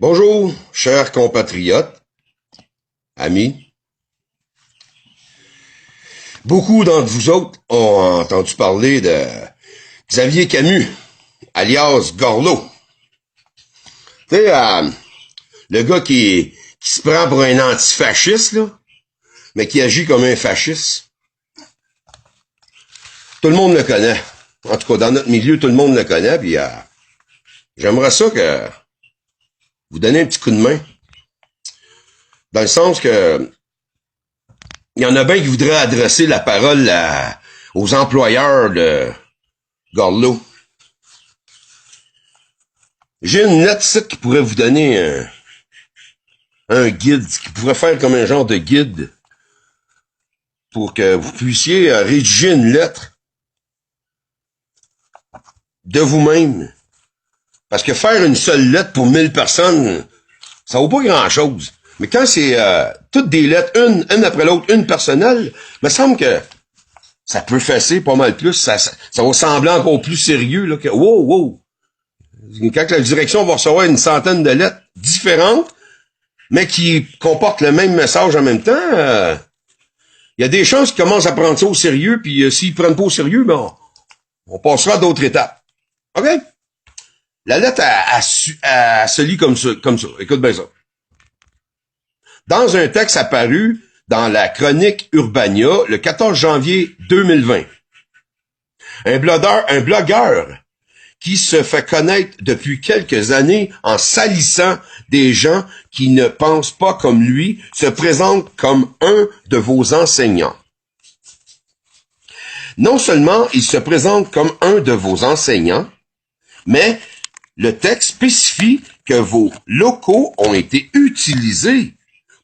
Bonjour, chers compatriotes, amis. Beaucoup d'entre vous autres ont entendu parler de Xavier Camus, alias Gorlot. Tu sais, le gars qui se prend pour un antifasciste, là, mais qui agit comme un fasciste. Tout le monde le connaît. En tout cas, dans notre milieu, tout le monde le connaît, puis j'aimerais ça que vous donnez un petit coup de main. Dans le sens que il y en a bien qui voudraient adresser la parole aux employeurs de Gorlot. J'ai une lettre ici qui pourrait vous donner un guide, qui pourrait faire comme un genre de guide pour que vous puissiez rédiger une lettre de vous-même. Parce que faire une seule lettre pour 1000 personnes, ça vaut pas grand-chose. Mais quand c'est toutes des lettres, une après l'autre, une personnelle, me semble que ça peut fesser pas mal plus. Ça va sembler encore plus sérieux. Là, que, wow! Quand la direction va recevoir une centaine de lettres différentes, mais qui comportent le même message en même temps, il y a des chances qu'ils commencent à prendre ça au sérieux, puis s'ils prennent pas au sérieux, ben on passera à d'autres étapes. OK? La lettre, elle se lit comme ça. Écoute bien ça. Dans un texte apparu dans la chronique Urbania le 14 janvier 2020, un blogueur qui se fait connaître depuis quelques années en salissant des gens qui ne pensent pas comme lui se présente comme un de vos enseignants. Non seulement il se présente comme un de vos enseignants, mais le texte spécifie que vos locaux ont été utilisés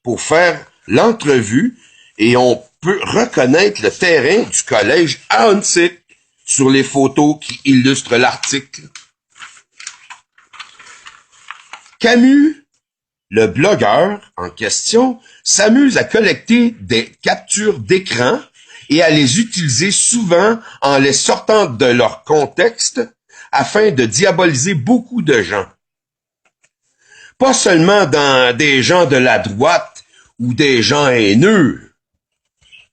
pour faire l'entrevue et on peut reconnaître le terrain du collège Ahuntsic sur les photos qui illustrent l'article. Camus, le blogueur en question, s'amuse à collecter des captures d'écran et à les utiliser souvent en les sortant de leur contexte afin de diaboliser beaucoup de gens. Pas seulement dans des gens de la droite ou des gens haineux,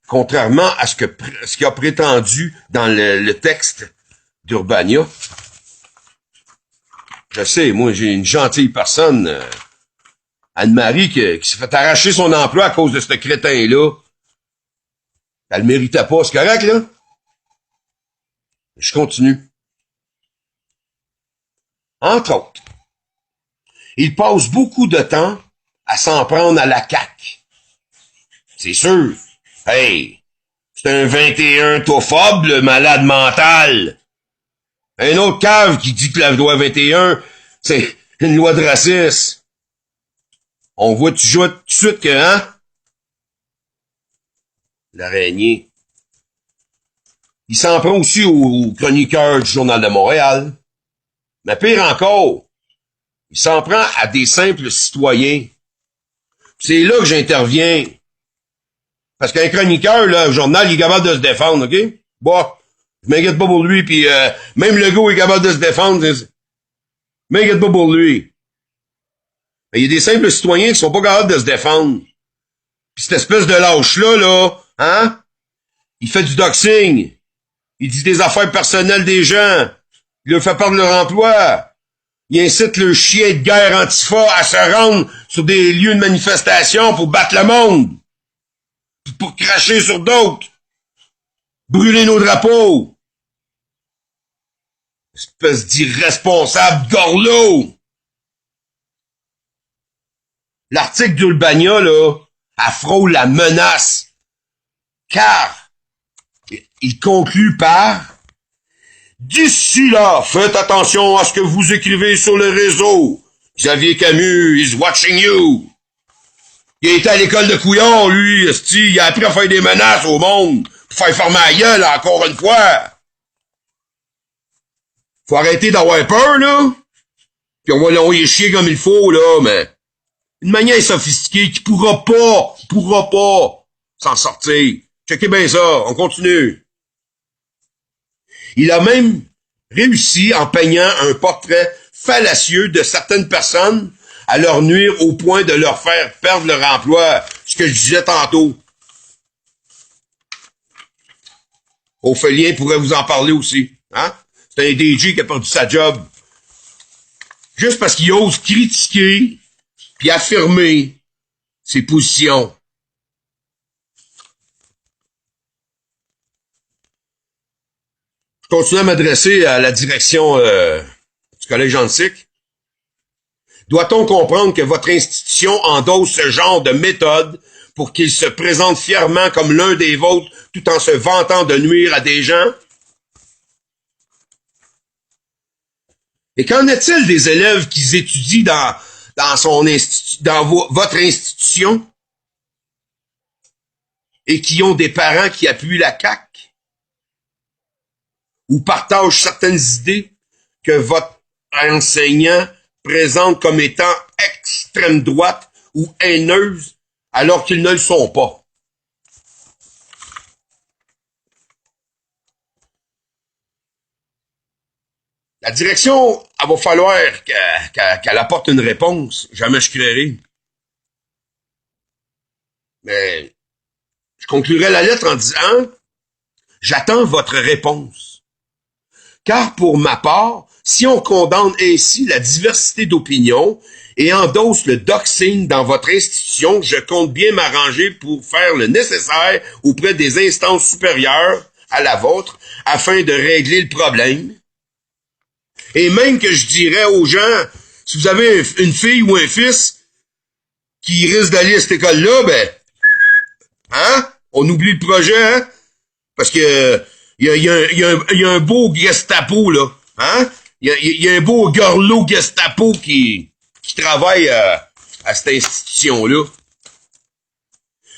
contrairement à ce qu'il a prétendu dans le texte d'Urbania. Je sais, moi, j'ai une gentille personne, Anne-Marie, qui s'est fait arracher son emploi à cause de ce crétin-là. Elle le méritait pas, c'est correct, là? Je continue. Entre autres, il passe beaucoup de temps à s'en prendre à la CAQ. C'est sûr. Hey, c'est un 21 tophobe, le malade mental. Un autre cave qui dit que la loi 21, c'est une loi de racisme. On voit tout de suite que, hein? L'araignée. Il s'en prend aussi aux chroniqueurs du Journal de Montréal. Mais pire encore, il s'en prend à des simples citoyens. C'est là que j'interviens. Parce qu'un chroniqueur, là, au journal, il est capable de se défendre, OK? Bon, je m'inquiète pas pour lui, puis même le gars est capable de se défendre. Je m'inquiète pas pour lui. Mais il y a des simples citoyens qui sont pas capables de se défendre. Puis cette espèce de lâche-là, là, hein? Il fait du doxing. Il dit des affaires personnelles des gens. Il leur fait perdre leur emploi. Il incite le chien de guerre Antifa à se rendre sur des lieux de manifestation pour battre le monde. Pour cracher sur d'autres. Brûler nos drapeaux. Espèce d'irresponsable Gorlot. L'article d'Urbania, là, frôle la menace. Car il conclut par « D'ici là, faites attention à ce que vous écrivez sur le réseau. Xavier Camus is watching you. » Il a été à l'école de Couillon, lui, esti, il a appris à faire des menaces au monde, pour faire fermer la gueule, encore une fois. Faut arrêter d'avoir peur, là. Puis on va l'envoyer chier comme il faut, là, mais une manière sophistiquée qui pourra pas s'en sortir. Checkez bien ça, on continue. Il a même réussi en peignant un portrait fallacieux de certaines personnes à leur nuire au point de leur faire perdre leur emploi. Ce que je disais tantôt. Ophelien pourrait vous en parler aussi. Hein? C'est un DJ qui a perdu sa job. Juste parce qu'il ose critiquer puis affirmer ses positions. Je continue à m'adresser à la direction du Collège Antique. Doit-on comprendre que votre institution endosse ce genre de méthode pour qu'il se présente fièrement comme l'un des vôtres tout en se vantant de nuire à des gens? Et qu'en est-il des élèves qui étudient dans votre institution et qui ont des parents qui appuient la CAQ ou partagent certaines idées que votre enseignant présente comme étant extrême droite ou haineuses alors qu'ils ne le sont pas? La direction, elle va falloir qu'elle apporte une réponse. Jamais je créerai. Mais je conclurai la lettre en disant « J'attends votre réponse. Car pour ma part, si on condamne ainsi la diversité d'opinions et endosse le doxing dans votre institution, je compte bien m'arranger pour faire le nécessaire auprès des instances supérieures à la vôtre afin de régler le problème. Et même que je dirais aux gens, si vous avez une fille ou un fils qui risque d'aller à cette école-là, ben, hein? On oublie le projet, hein? Parce que il y a un beau Gestapo, là. Hein? Il y a un beau gorlot Gestapo qui travaille à cette institution-là.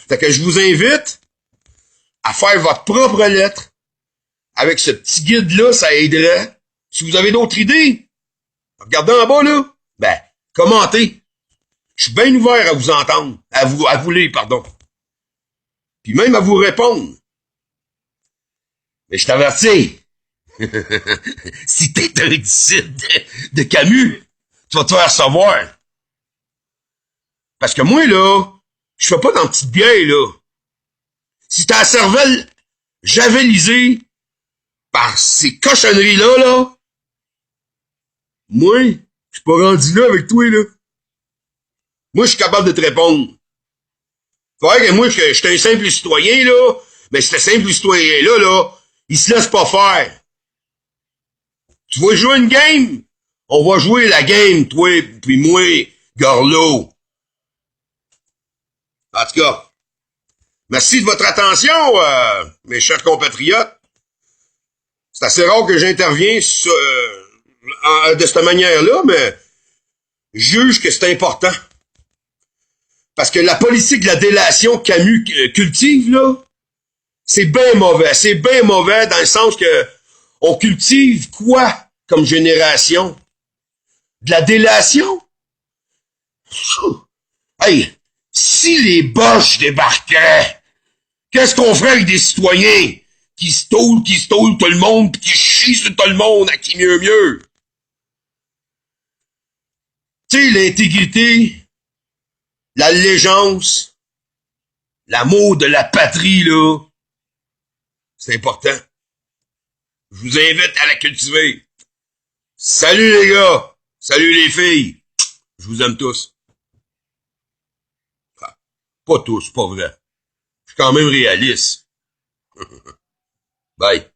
Fait que je vous invite à faire votre propre lettre. Avec ce petit guide-là, ça aiderait. Si vous avez d'autres idées, regardez en bas, là. Ben, commentez. Je suis bien ouvert à vous entendre. À vous lire, pardon. Puis même à vous répondre. Mais je t'avertis, si t'es un disciple de Camus, tu vas te faire savoir. Parce que moi, là, je fais pas dans la petite bière, là. Si t'as la cervelle javelisée par ces cochonneries-là, là, moi, je suis pas rendu là avec toi, là. Moi, je suis capable de te répondre. Faut voir que moi, je suis un simple citoyen, là, mais ce simple citoyen-là, là, il se laisse pas faire. Tu veux jouer une game? On va jouer la game, toi, puis moi, Gorlot. En tout cas, merci de votre attention, mes chers compatriotes. C'est assez rare que j'interviens de cette manière-là, mais je juge que c'est important. Parce que la politique de la délation que Camus cultive, là, c'est bien mauvais. C'est bien mauvais dans le sens que on cultive quoi comme génération? De la délation? Hey, si les Boches débarquaient, qu'est-ce qu'on ferait avec des citoyens qui stolent tout le monde pis qui chient sur tout le monde à qui mieux? Tu sais, l'intégrité, l'allégeance, l'amour de la patrie, là, c'est important. Je vous invite à la cultiver. Salut les gars! Salut les filles! Je vous aime tous. Enfin, pas tous, pas vrai. Je suis quand même réaliste. Bye.